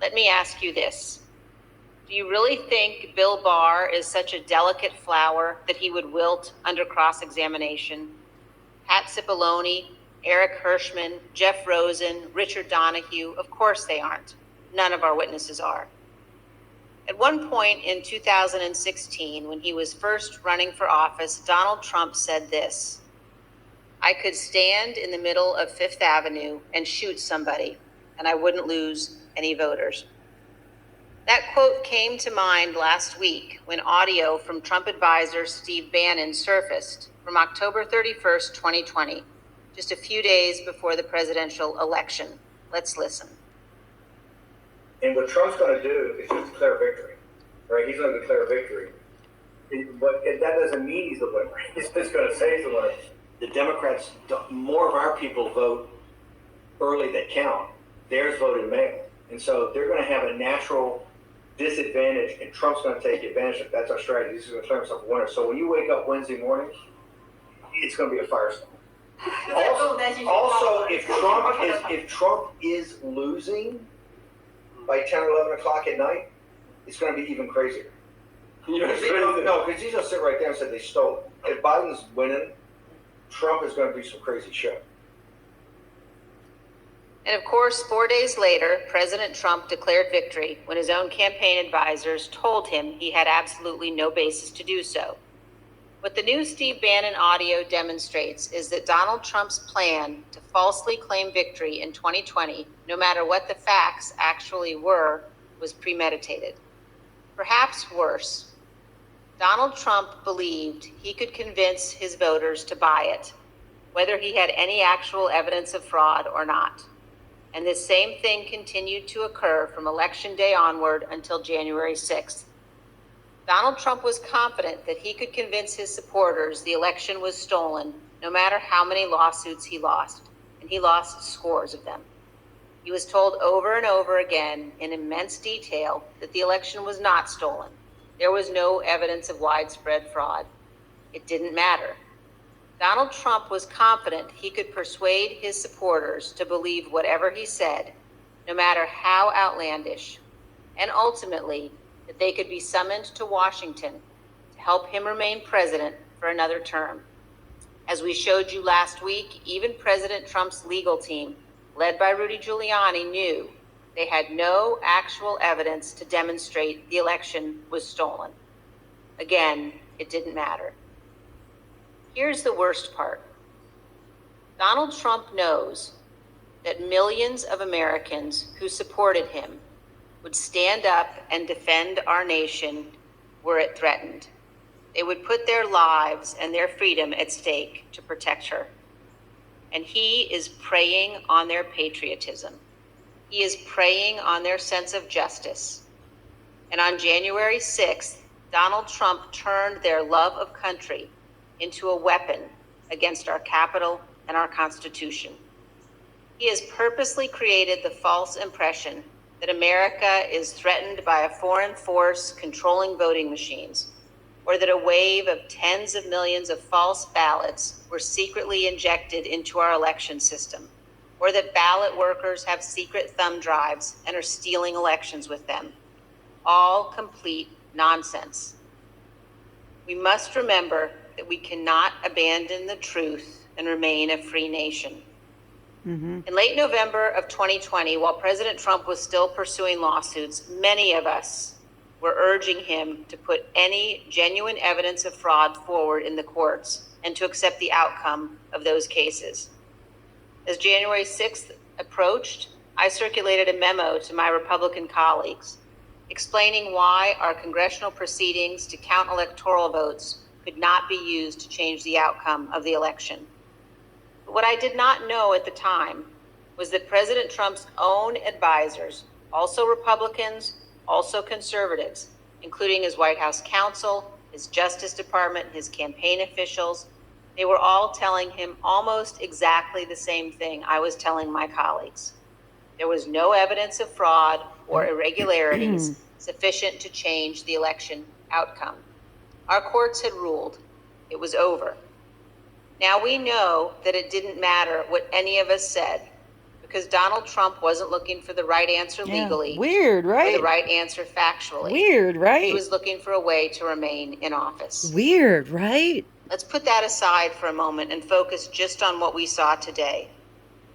Let me ask you this. Do you really think Bill Barr is such a delicate flower that he would wilt under cross-examination? Pat Cipollone, Eric Hirschman, Jeff Rosen, Richard Donahue, of course they aren't. None of our witnesses are. At one point in 2016, when he was first running for office, Donald Trump said this: "I could stand in the middle of Fifth Avenue and shoot somebody, and I wouldn't lose any voters." That quote came to mind last week when audio from Trump advisor Steve Bannon surfaced from October 31st, 2020, just a few days before the presidential election. Let's listen. And what Trump's going to do is just declare victory, right? He's going to declare victory. But that doesn't mean he's the winner. He's just going to say he's the winner. The Democrats, more of our people vote early that count. Theirs voted mail. And so they're going to have a natural disadvantage, and Trump's going to take advantage of it. That's our strategy. He's going to declare himself a winner. So when you wake up Wednesday morning, it's going to be a firestorm. Also, if Trump is losing by 10 or 11 o'clock at night, it's going to be even crazier. No, because he's going to sit right there and say they stole it. If Biden's winning, Trump is going to do some crazy shit. And of course, 4 days later, President Trump declared victory when his own campaign advisors told him he had absolutely no basis to do so. What the new Steve Bannon audio demonstrates is that Donald Trump's plan to falsely claim victory in 2020, no matter what the facts actually were, was premeditated. Perhaps worse, Donald Trump believed he could convince his voters to buy it, whether he had any actual evidence of fraud or not. And this same thing continued to occur from Election Day onward until January 6th. Donald Trump was confident that he could convince his supporters the election was stolen, no matter how many lawsuits he lost, and he lost scores of them. He was told over and over again in immense detail that the election was not stolen. There was no evidence of widespread fraud. It didn't matter. Donald Trump was confident he could persuade his supporters to believe whatever he said, no matter how outlandish, and ultimately that they could be summoned to Washington to help him remain president for another term. As we showed you last week, even President Trump's legal team, led by Rudy Giuliani, knew they had no actual evidence to demonstrate the election was stolen. Again, it didn't matter. Here's the worst part. Donald Trump knows that millions of Americans who supported him would stand up and defend our nation were it threatened. They would put their lives and their freedom at stake to protect her. And he is preying on their patriotism. He is preying on their sense of justice. And on January 6th, Donald Trump turned their love of country into a weapon against our Capitol and our Constitution. He has purposely created the false impression that America is threatened by a foreign force controlling voting machines, or that a wave of tens of millions of false ballots were secretly injected into our election system, or that ballot workers have secret thumb drives and are stealing elections with them. All complete nonsense. We must remember that we cannot abandon the truth and remain a free nation. In late November of 2020, while President Trump was still pursuing lawsuits, many of us were urging him to put any genuine evidence of fraud forward in the courts and to accept the outcome of those cases. As January 6th approached, I circulated a memo to my Republican colleagues explaining why our congressional proceedings to count electoral votes could not be used to change the outcome of the election. But what I did not know at the time was that President Trump's own advisors, also Republicans, also conservatives, including his White House counsel, his Justice Department, his campaign officials, they were all telling him almost exactly the same thing I was telling my colleagues. There was no evidence of fraud or irregularities sufficient to change the election outcome. Our courts had ruled. It was over. Now we know that it didn't matter what any of us said, because Donald Trump wasn't looking for the right answer legally. Weird, Or right? the right answer factually. Weird, right? He was looking for a way to remain in office. Weird, right? Let's put that aside for a moment and focus just on what we saw today.